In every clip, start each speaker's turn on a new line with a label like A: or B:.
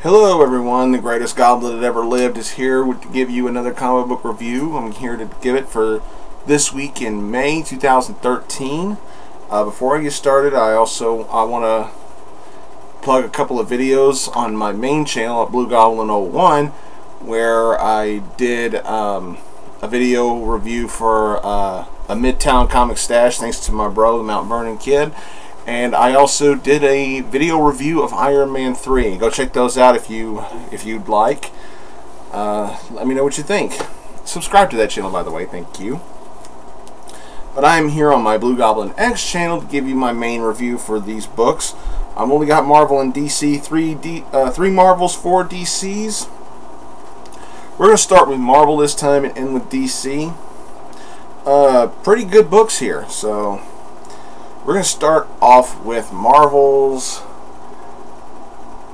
A: Hello everyone, the greatest goblin that ever lived is here to give you another comic book review. I'm here to give it for this week in May 2013. Before I get started, I want to plug a couple of videos on my main channel at Blugoblin01, where I did a video review for a Midtown comic stash, thanks to my bro, the TheMtVernonKid. And I also did a video review of Iron Man 3. Go check those out if you'd like. Let me know what you think. Subscribe to that channel, by the way. Thank you. But I'm here on my blugoblinX channel to give you my main review for these books. I've only got Marvel and DC, three Marvels, 4 DCs. We're going to start with Marvel this time and end with DC. Pretty good books here, so we're going to start off with Marvel's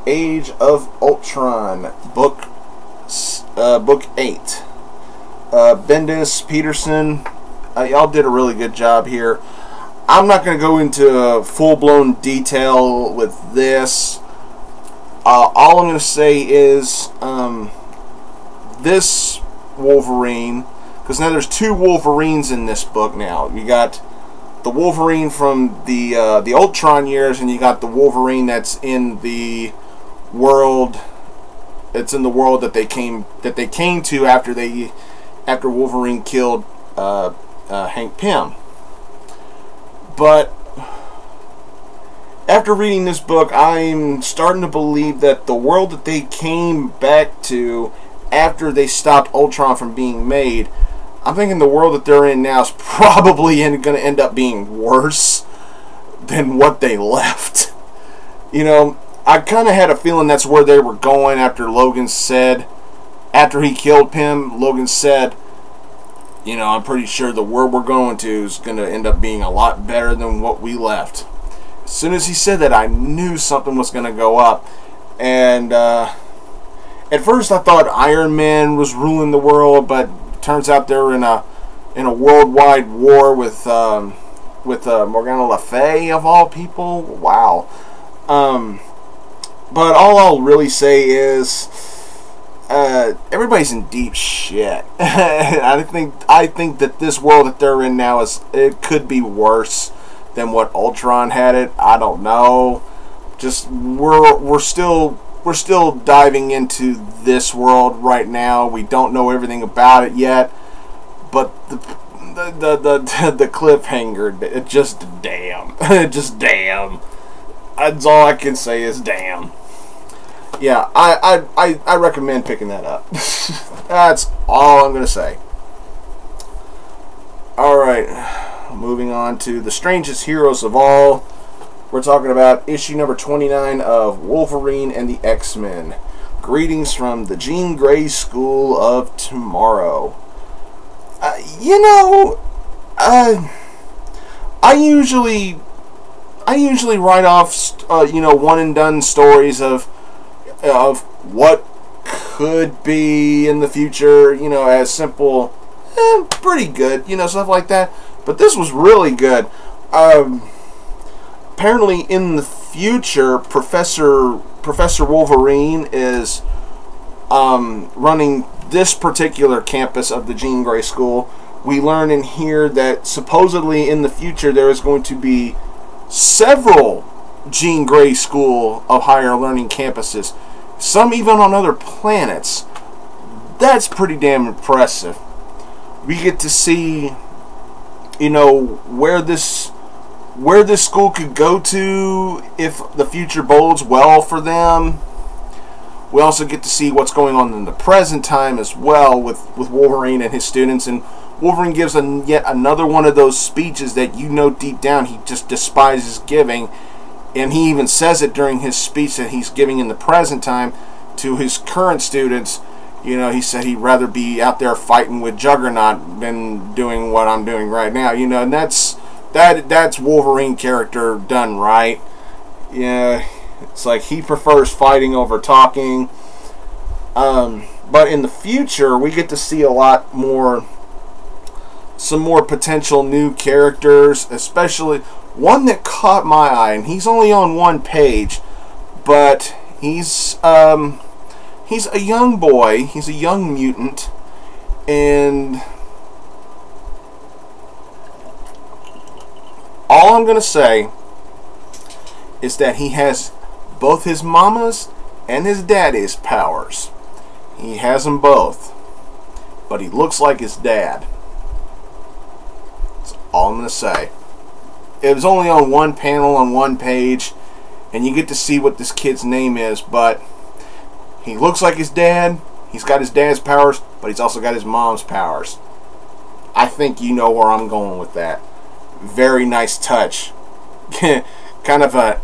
A: Age of Ultron, Book 8. Bendis, Peterson, y'all did a really good job here. I'm not going to go into full-blown detail with this. All I'm going to say is this Wolverine, because now there's 2 Wolverines in this book now. You got the Wolverine from the Ultron years, and you got the Wolverine that's in the world. It's in the world that they came to after Wolverine killed Hank Pym. But after reading this book, I'm starting to believe that the world that they came back to after they stopped Ultron from being made, I'm thinking the world that they're in now is probably going to end up being worse than what they left. You know, I kind of had a feeling that's where they were going after Logan said, after he killed Pym, Logan said, you know, I'm pretty sure the world we're going to is going to end up being a lot better than what we left. As soon as he said that, I knew something was going to go up. And at first I thought Iron Man was ruling the world, but turns out they're in a worldwide war with Morgana Le Fay of all people. Wow. But all I'll really say is everybody's in deep shit. I think that this world that they're in now it could be worse than what Ultron had it. I don't know. Just we're still diving into this world right now. We don't know everything about it yet, but the cliffhanger, it just damn. Just damn. That's all I can say is damn. Yeah, I recommend picking that up. That's all I'm gonna say. Alright, moving on to The Strangest Heroes of All. We're talking about issue number 29 of Wolverine and the X-Men. Greetings from the Jean Grey School of Tomorrow. You know, I usually write off, you know, one and done stories of what could be in the future, you know, as simple, pretty good, you know, stuff like that. But this was really good. Apparently, in the future, Professor Wolverine is running this particular campus of the Jean Grey School, we learn in here that supposedly in the future there is going to be several Jean Grey School of Higher Learning campuses, some even on other planets. That's pretty damn impressive. We get to see, you know, where this school could go to if the future bodes well for them. We also get to see what's going on in the present time as well with Wolverine and his students. And Wolverine gives yet another one of those speeches that you know deep down he just despises giving. And he even says it during his speech that he's giving in the present time to his current students. You know, he said he'd rather be out there fighting with Juggernaut than doing what I'm doing right now. You know, and that's Wolverine character done right. Yeah, it's like he prefers fighting over talking. But in the future, we get to see a lot more, some more potential new characters, especially one that caught my eye, and he's only on one page, but he's a young boy, he's a young mutant, and all I'm going to say is that he has both his mama's and his daddy's powers. He has them both, but he looks like his dad. That's all I'm going to say. It was only on one panel on one page, and you get to see what this kid's name is, but he looks like his dad. He's got his dad's powers, but he's also got his mom's powers. I think you know where I'm going with that. Very nice touch. Kind of a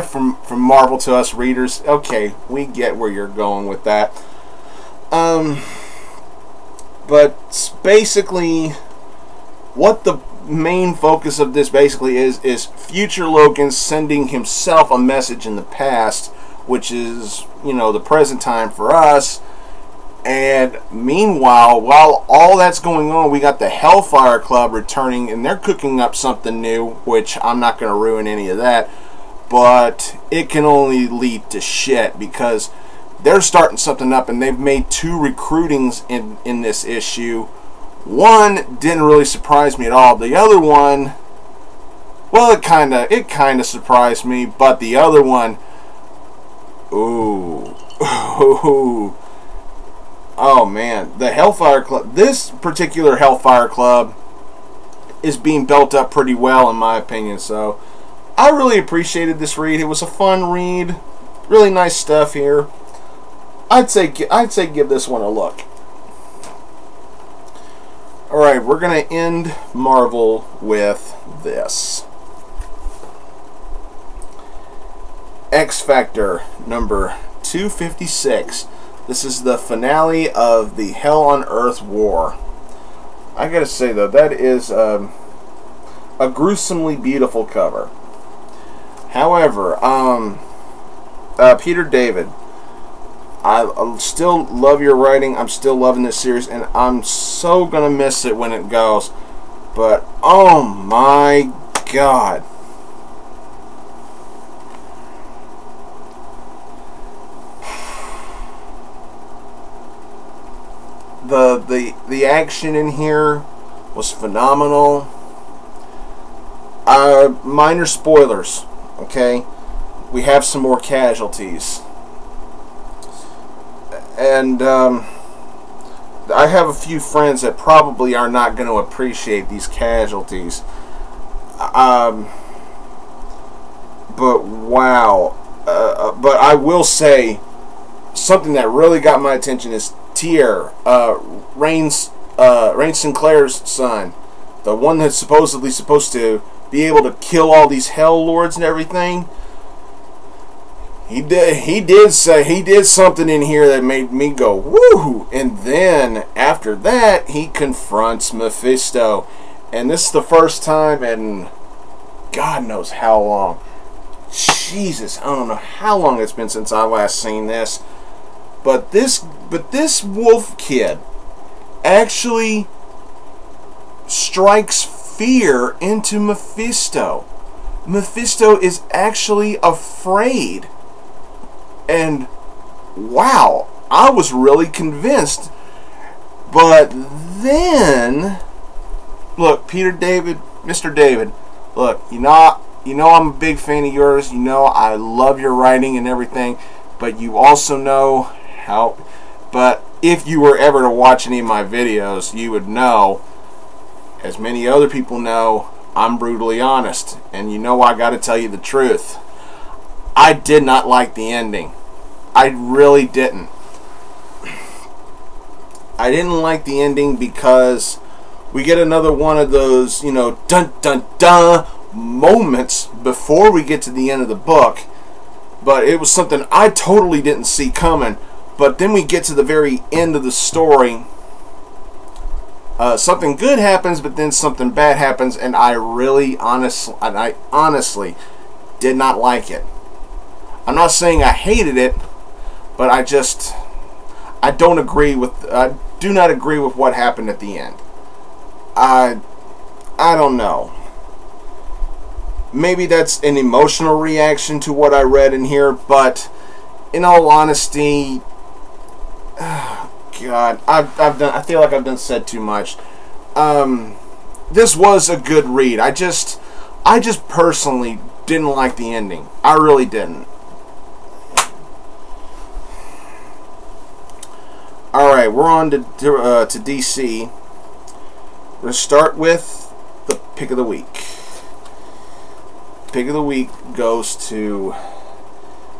A: from Marvel to us readers. Okay, we get where you're going with that. But basically, what the main focus of this basically is future Logan sending himself a message in the past, which is, you know, the present time for us. And meanwhile, while all that's going on, we got the Hellfire Club returning, and they're cooking up something new, which I'm not going to ruin any of that, but it can only lead to shit, because they're starting something up, and they've made 2 recruitings in this issue. One didn't really surprise me at all. The other one, well, it kind of surprised me, but the other one, ooh. Oh man, the Hellfire Club, this particular Hellfire Club is being built up pretty well in my opinion, so I really appreciated this read. It was a fun read, really nice stuff here. I'd say give this one a look. Alright, we're going to end Marvel with this. X Factor number 256. This is the finale of the Hell on Earth War. I gotta say though, that is a gruesomely beautiful cover. However, Peter David, I still love your writing. I'm still loving this series, and I'm so gonna miss it when it goes. But oh my god. The action in here was phenomenal. Minor spoilers, okay? We have some more casualties. And I have a few friends that probably are not going to appreciate these casualties. But wow. But I will say, something that really got my attention is Tier, Rain Sinclair's son, the one that's supposedly supposed to be able to kill all these Hell Lords and everything. He did something in here that made me go woo. And then after that, he confronts Mephisto, and this is the first time in God knows how long. Jesus, I don't know how long it's been since I last seen this. But this wolf kid actually strikes fear into Mephisto. Mephisto is actually afraid. And wow, I was really convinced But then, look, Mr. David, look, you know I'm a big fan of yours. You know I love your writing and everything, but you also know how. But if you were ever to watch any of my videos, you would know, as many other people know, I'm brutally honest, and you know I got to tell you the truth. I did not like the ending. I really didn't. I didn't like the ending because we get another one of those, you know, dun dun dun moments before we get to the end of the book, but it was something I totally didn't see coming. But then we get to the very end of the story, something good happens, but then something bad happens, and I honestly did not like it. I'm not saying I hated it, but I do not agree with what happened at the end. I don't know. Maybe that's an emotional reaction to what I read in here, but in all honesty, God, I feel like I've said too much. This was a good read. I just personally didn't like the ending. I really didn't. Alright, we're on to DC. We're going to start with the pick of the week. Pick of the week goes to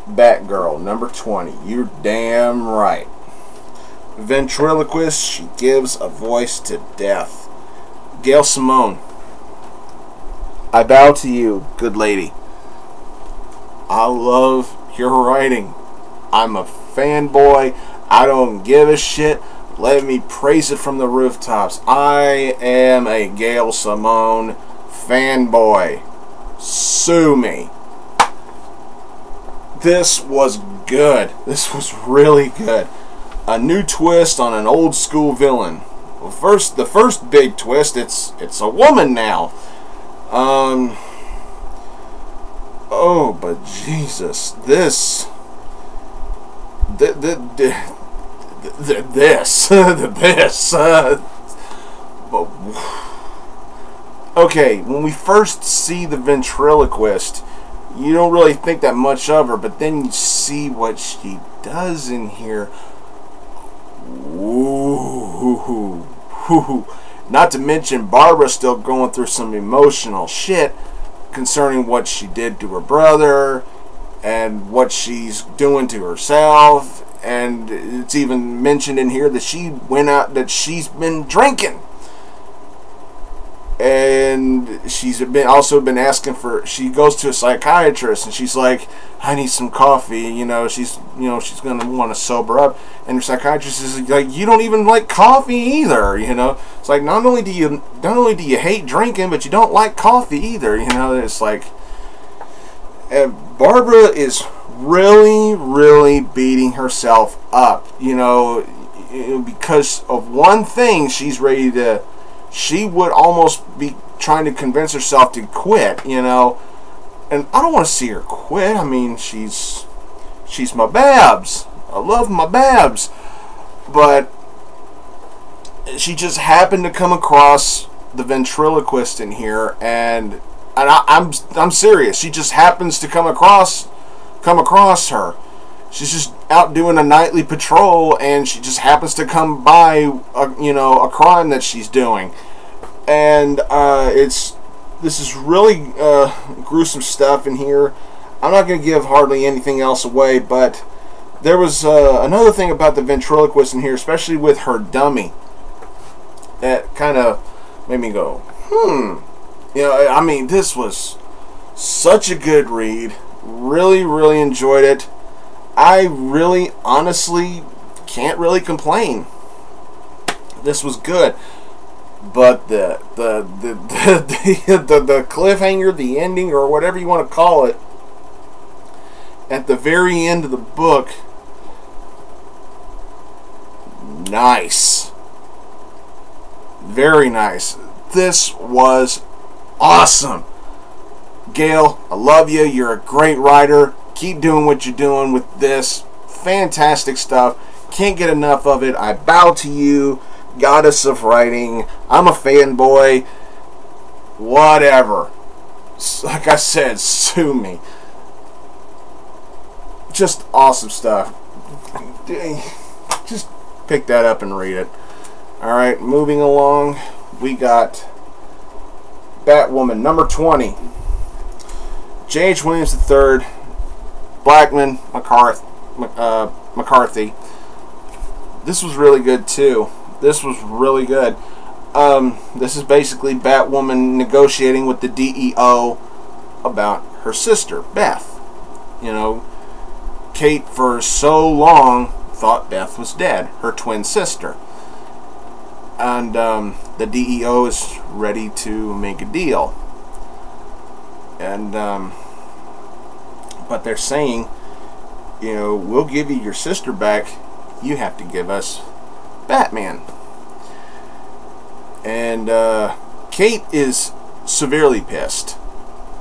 A: Batgirl, number 20. You're damn right. Ventriloquist, she gives a voice to death. Gail Simone, I bow to you, good lady. I love your writing. I'm a fanboy. I don't give a shit. Let me praise it from the rooftops. I am a Gail Simone fanboy. Sue me. This was good. This was really good. A new twist on an old school villain. Well, the first big twist, it's a woman now. Oh, but Jesus, this. Okay, when we first see the ventriloquist, you don't really think that much of her, but then you see what she does in here. Ooh. Not to mention Barbara's still going through some emotional shit concerning what she did to her brother and what she's doing to herself, and it's even mentioned in here that she's been drinking, and she's also been asking for. She goes to a psychiatrist and she's like, I need some coffee. She's gonna want to sober up, and her psychiatrist is like, you don't even like coffee either. It's like not only do you hate drinking, but you don't like coffee either. It's like. Barbara is really beating herself up, because of one thing. She would almost be trying to convince herself to quit, and I don't want to see her quit. I mean, she's my Babs. I love my Babs, but she just happened to come across the ventriloquist in here, and I'm serious. She just happens to come across her. She's just out doing a nightly patrol, and she just happens to come by a crime that she's doing, and this is really gruesome stuff in here. I'm not going to give hardly anything else away, but there was another thing about the ventriloquist in here, especially with her dummy, that kind of made me go, I mean, this was such a good read. Really enjoyed it. I really, honestly, can't really complain. This was good, but the cliffhanger, the ending, or whatever you want to call it, at the very end of the book, nice, very nice. This was awesome. Gail, I love you. You're a great writer. Keep doing what you're doing with this. Fantastic stuff. Can't get enough of it. I bow to you. goddess of writing. I'm a fanboy. Whatever. Like I said, sue me. Just awesome stuff. Just pick that up and read it. Alright, moving along, we got Batwoman, number 20. J.H. Williams III, Blackman, McCarthy. This was really good too. This was really good. This is basically Batwoman negotiating with the DEO about her sister, Beth. You know, Kate for so long thought Beth was dead, her twin sister. And the DEO is ready to make a deal. And but they're saying, you know, we'll give you your sister back. You have to give us Batman. And Kate is severely pissed.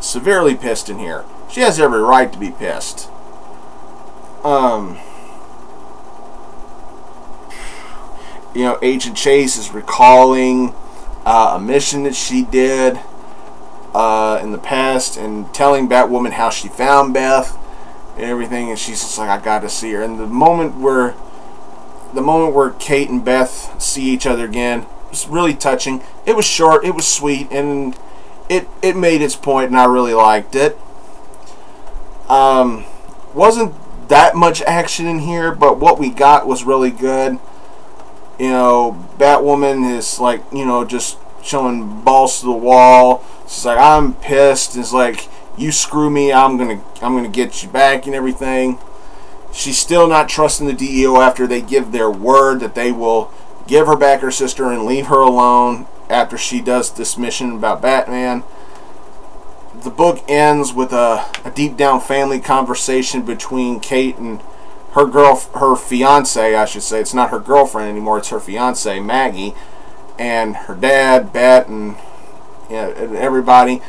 A: Severely pissed in here. She has every right to be pissed. You know, Agent Chase is recalling a mission that she did in the past and telling Batwoman how she found Beth and everything, and she's just like, I got to see her. And the moment where Kate and Beth see each other again, it's really touching. It was short, it was sweet, and it made its point, and I really liked it. Wasn't that much action in here, but what we got was really good. You know, Batwoman is like, you know, just showing balls to the wall. She's like, I'm pissed. It's like, you screw me, I'm gonna get you back and everything. She's still not trusting the DEO after they give their word that they will give her back her sister and leave her alone after she does this mission about Batman. The book ends with a deep down family conversation between Kate and her fiance, I should say. It's not her girlfriend anymore, it's her fiance, Maggie, and her dad, Bet, and, you know, everybody.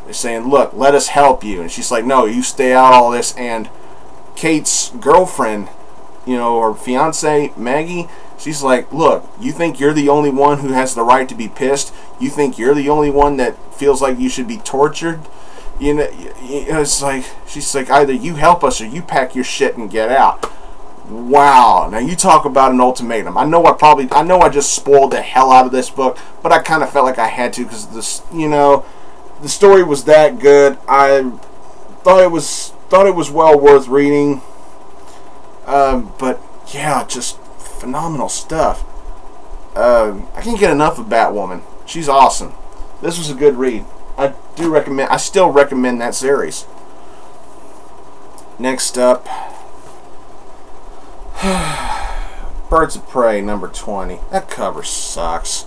A: They're saying, look, let us help you. And she's like, no, you stay out all this. And Kate's girlfriend, you know, her fiance, Maggie, she's like, look, you think you're the only one who has the right to be pissed? You think you're the only one that feels like you should be tortured? You know, it's like, she's like, either you help us or you pack your shit and get out. Wow. Now you talk about an ultimatum. I know I just spoiled the hell out of this book, but I kind of felt like I had to because this, you know, the story was that good. I thought it was well worth reading. But yeah, just phenomenal stuff. I can't get enough of Batwoman. She's awesome. This was a good read. I still recommend that series. Next up, Birds of Prey, number 20. That cover sucks.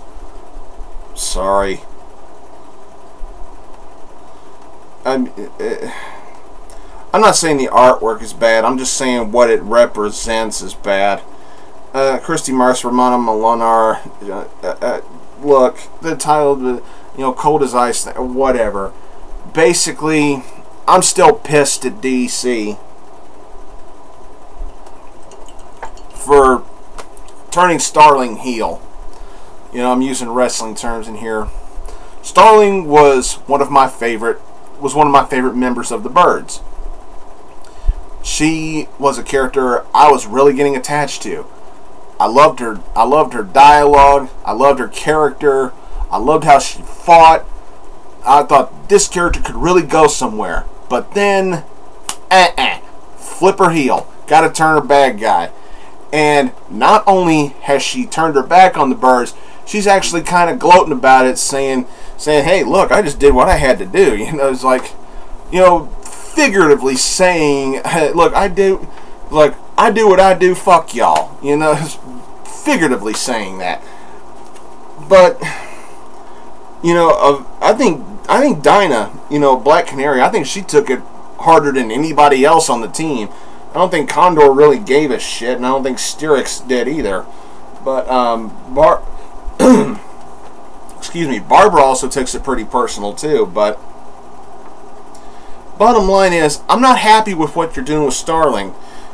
A: Sorry. I'm not saying the artwork is bad. I'm just saying what it represents is bad. Christy Mars, Ramona Malonar. Look, the title, you know, Cold as Ice, whatever. Basically, I'm still pissed at DC for turning Starling heel. You know, I'm using wrestling terms in here. Starling was one of my favorite members of the Birds. She was a character I was really getting attached to. I loved her dialogue. I loved her character. I loved how she fought. I thought this character could really go somewhere. But then, flip her heel. Gotta turn her bad guy. And not only has she turned her back on the Birds, she's actually kind of gloating about it, saying, hey, look, I just did what I had to do. You know, it's like, you know, figuratively saying, hey, look, I do what I do, fuck y'all. You know, figuratively saying that. But, you know, I think Dinah, you know, Black Canary, I think she took it harder than anybody else on the team. I don't think Condor really gave a shit, and I don't think Styrex did either. But excuse me, Barbara also takes it pretty personal too. But bottom line is, I'm not happy with what you're doing with Starling.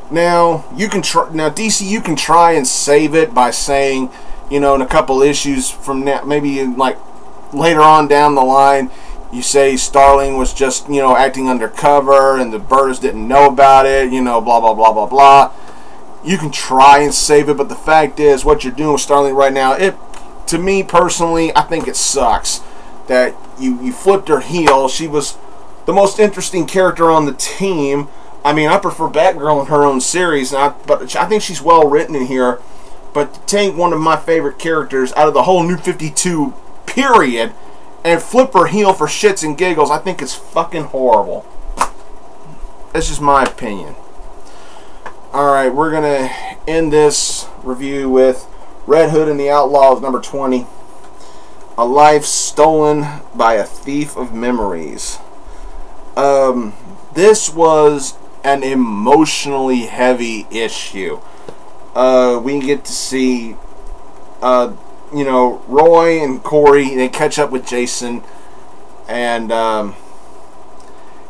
A: Now you can try. Now DC, you can try and save it by saying, you know, in a couple issues from now, maybe in, like, later on down the line, you say Starling was just, you know, acting undercover and the birds didn't know about it, you know, blah, blah, blah, blah, blah. You can try and save it, but the fact is, what you're doing with Starling right now, to me personally, I think it sucks that you flipped her heel. She was the most interesting character on the team. I mean, I prefer Batgirl in her own series, but I think she's well written in here. But to take one of my favorite characters out of the whole New 52 period and flip her heel for shits and giggles, I think it's fucking horrible. That's just my opinion. Alright, we're going to end this review with Red Hood and the Outlaws, number 20. A Life Stolen by a Thief of Memories. This was an emotionally heavy issue. We get to see, you know, Roy and Corey, they catch up with Jason, and,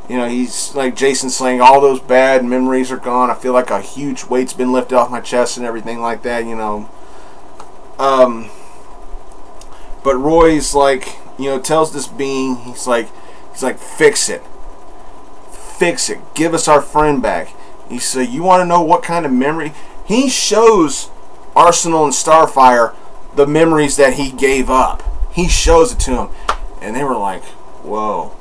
A: you know, he's like, Jason's saying all those bad memories are gone. I feel like a huge weight's been lifted off my chest and everything like that, you know. But Roy's like, you know, tells this being, he's like, fix it. Fix it. Give us our friend back. He said, you want to know what kind of memory? He shows Arsenal and Starfire the memories that he gave up. He shows it to them. And they were like, whoa.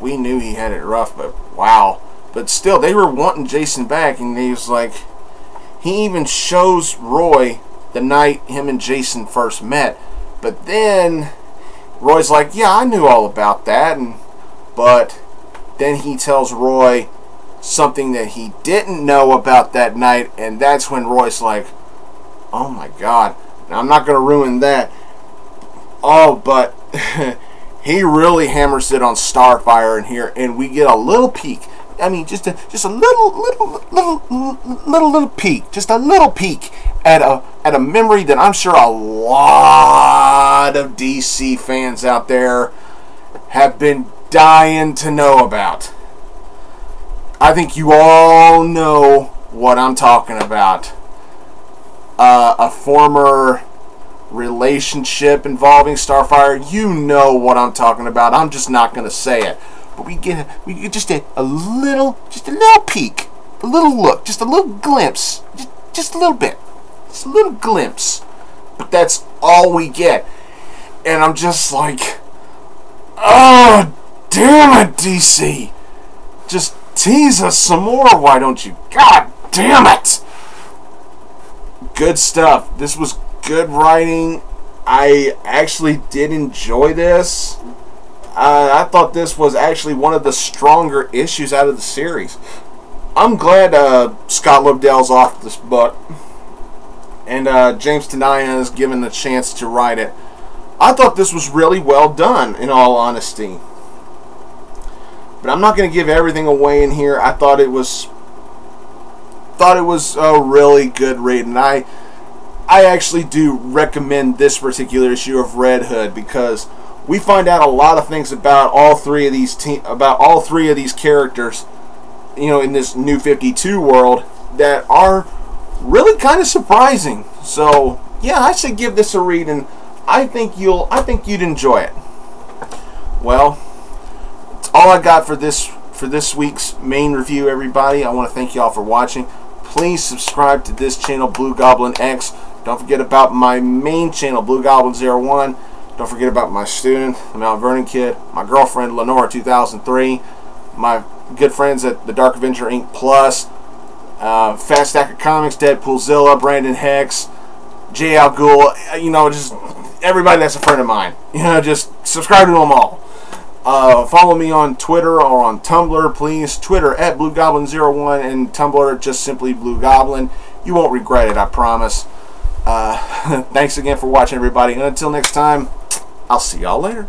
A: We knew he had it rough, but wow. But still, they were wanting Jason back, and he was like, he even shows Roy the night him and Jason first met. But then Roy's like, yeah, I knew all about that, but then he tells Roy something that he didn't know about that night, and that's when Roy's like, oh my god. Now, I'm not going to ruin that. Oh, but he really hammers it on Starfire in here, and we get a little peek. I mean, just a little peek, just a little peek at a memory that I'm sure a lot of DC fans out there have been dying to know about. I think you all know what I'm talking about. A former relationship involving Starfire. You know what I'm talking about. I'm just not going to say it. But we get just a little peek, a little look, just a little glimpse, just a little bit, just a little glimpse. But that's all we get, and I'm just like, oh damn it, DC, just tease us some more, why don't you? God damn it! Good stuff. This was good writing. I actually did enjoy this. I thought this was actually one of the stronger issues out of the series. I'm glad Scott Lobdell's off this book, and James Tynion is given the chance to write it. I thought this was really well done, in all honesty. But I'm not going to give everything away in here. I thought it was a really good read, and I actually do recommend this particular issue of Red Hood, because we find out a lot of things about all three of these characters, you know, in this New 52 world that are really kind of surprising. So yeah, I should give this a read, and I think you'd enjoy it. Well, that's all I got for this week's main review, everybody. I want to thank you all for watching. Please subscribe to this channel, blugoblinX. Don't forget about my main channel, Blugoblin01. Don't forget about my student, TheMtVernonKid, my girlfriend, Lenora2003, my good friends at the Dark Avenger Inc. Plus, Fat Stack of Comics, Deadpoolzilla, Brandon Hex, J. Al Ghul, you know, just everybody that's a friend of mine. You know, just subscribe to them all. Follow me on Twitter or on Tumblr, please. Twitter at Blugoblin01 and Tumblr just simply Blugoblin. You won't regret it, I promise. Thanks again for watching, everybody. And until next time, I'll see y'all later.